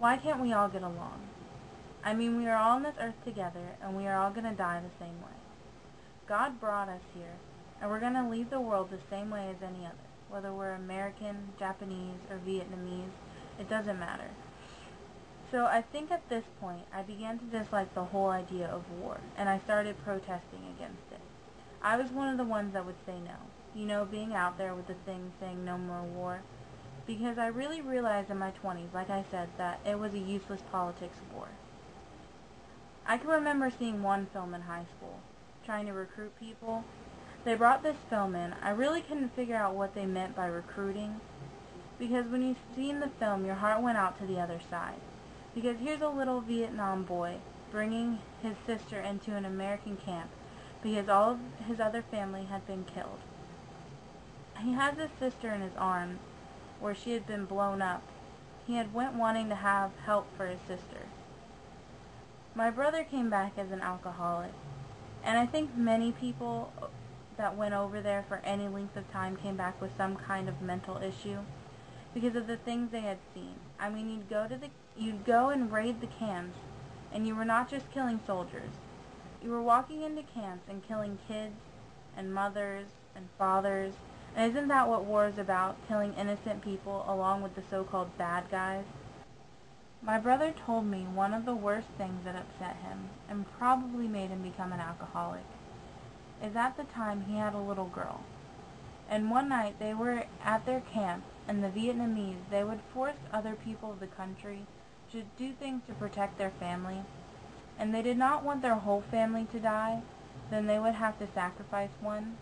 Why can't we all get along? I mean, we are all on this earth together, and we are all going to die the same way. God brought us here, and we're going to leave the world the same way as any other. Whether we're American, Japanese, or Vietnamese, it doesn't matter. So I think at this point, I began to dislike the whole idea of war, and I started protesting against it. I was one of the ones that would say no. You know, being out there with the thing saying no more war. Because I really realized in my 20s, like I said, that it was a useless politics war. I can remember seeing one film in high school, trying to recruit people. They brought this film in. I really couldn't figure out what they meant by recruiting, because when you see in the film, your heart went out to the other side. Because here's a little Vietnam boy bringing his sister into an American camp because all of his other family had been killed. He has his sister in his arms where she had been blown up. He had went wanting to have help for his sister. My brother came back as an alcoholic, and I think many people that went over there for any length of time came back with some kind of mental issue because of the things they had seen. I mean, you'd go and raid the camps, and you were not just killing soldiers. You were walking into camps and killing kids and mothers and fathers. And isn't that what war is about? Killing innocent people along with the so-called bad guys? My brother told me one of the worst things that upset him, and probably made him become an alcoholic, is at the time he had a little girl. And one night they were at their camp, and the Vietnamese, they would force other people of the country to do things to protect their family. And they did not want their whole family to die, then they would have to sacrifice one.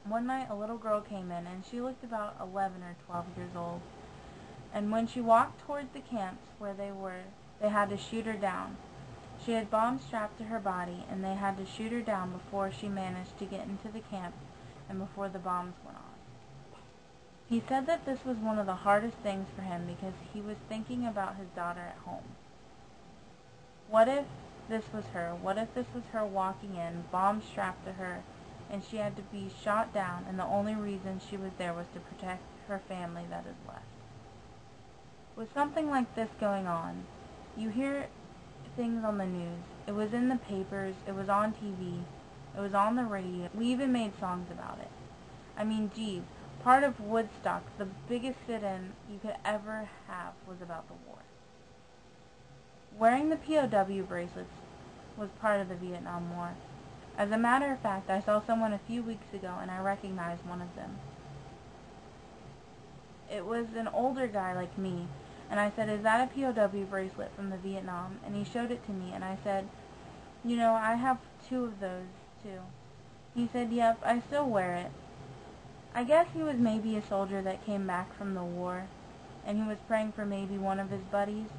One night a little girl came in, and she looked about 11 or 12 years old. And when she walked towards the camps where they were, they had to shoot her down. She had bombs strapped to her body, and they had to shoot her down before she managed to get into the camp and before the bombs went off. He said that this was one of the hardest things for him because he was thinking about his daughter at home. What if this was her? What if this was her walking in, bombs strapped to her, and she had to be shot down, and the only reason she was there was to protect her family that is left? With something like this going on, you hear things on the news. It was in the papers, it was on TV, it was on the radio. We even made songs about it. I mean, gee, part of Woodstock, the biggest sit-in you could ever have, was about the war. Wearing the POW bracelets was part of the Vietnam War. As a matter of fact, I saw someone a few weeks ago and I recognized one of them. It was an older guy like me, and I said, "Is that a POW bracelet from the Vietnam?" And he showed it to me, and I said, "You know, I have 2 of those, too." He said, "Yep, I still wear it." I guess he was maybe a soldier that came back from the war, and he was praying for maybe one of his buddies.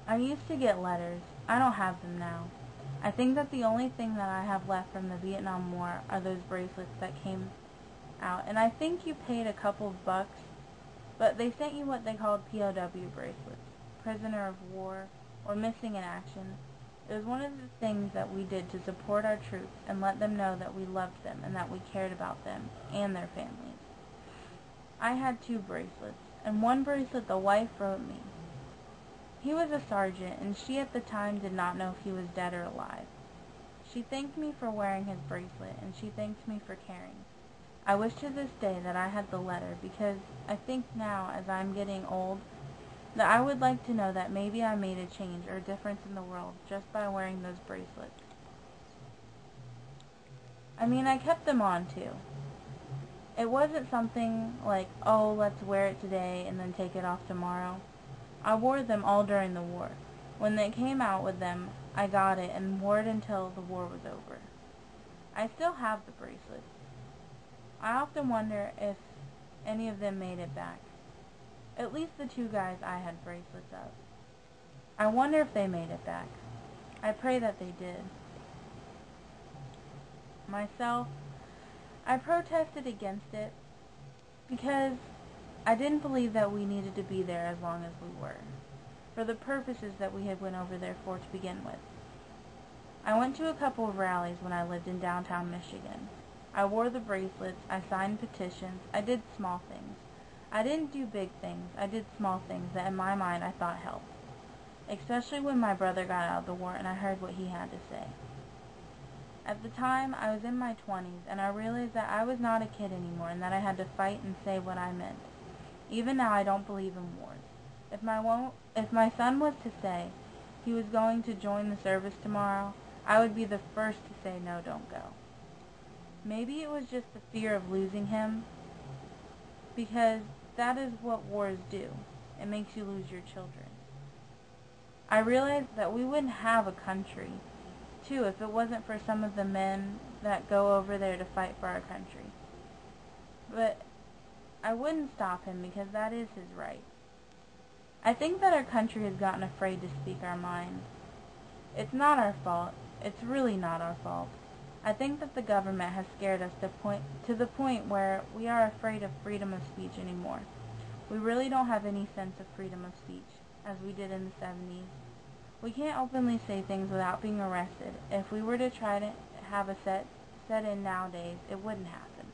I used to get letters. I don't have them now. I think that the only thing that I have left from the Vietnam War are those bracelets that came out. And I think you paid a couple of bucks, but they sent you what they called POW bracelets, prisoner of war, or missing in action. It was one of the things that we did to support our troops and let them know that we loved them and that we cared about them and their families. I had 2 bracelets, and one bracelet the wife wrote me. He was a sergeant, and she at the time did not know if he was dead or alive. She thanked me for wearing his bracelet, and she thanked me for caring. I wish to this day that I had the letter, because I think now, as I'm getting old, that I would like to know that maybe I made a change or a difference in the world just by wearing those bracelets. I mean, I kept them on too. It wasn't something like, oh, let's wear it today and then take it off tomorrow. I wore them all during the war. When they came out with them, I got it and wore it until the war was over. I still have the bracelets. I often wonder if any of them made it back. At least the 2 guys I had bracelets of. I wonder if they made it back. I pray that they did. Myself, I protested against it because I didn't believe that we needed to be there as long as we were, for the purposes that we had went over there for to begin with. I went to a couple of rallies when I lived in downtown Michigan. I wore the bracelets, I signed petitions, I did small things. I didn't do big things. I did small things that in my mind I thought helped. Especially when my brother got out of the war and I heard what he had to say. At the time, I was in my 20s, and I realized that I was not a kid anymore and that I had to fight and say what I meant. Even now, I don't believe in wars. If my son was to say he was going to join the service tomorrow, I would be the first to say, no, don't go. Maybe it was just the fear of losing him, because that is what wars do. It makes you lose your children. I realized that we wouldn't have a country, too, if it wasn't for some of the men that go over there to fight for our country. But I wouldn't stop him because that is his right. I think that our country has gotten afraid to speak our mind. It's not our fault. It's really not our fault. I think that the government has scared us to the point where we are afraid of freedom of speech anymore. We really don't have any sense of freedom of speech, as we did in the 70s. We can't openly say things without being arrested. If we were to try to have a set in nowadays, it wouldn't happen.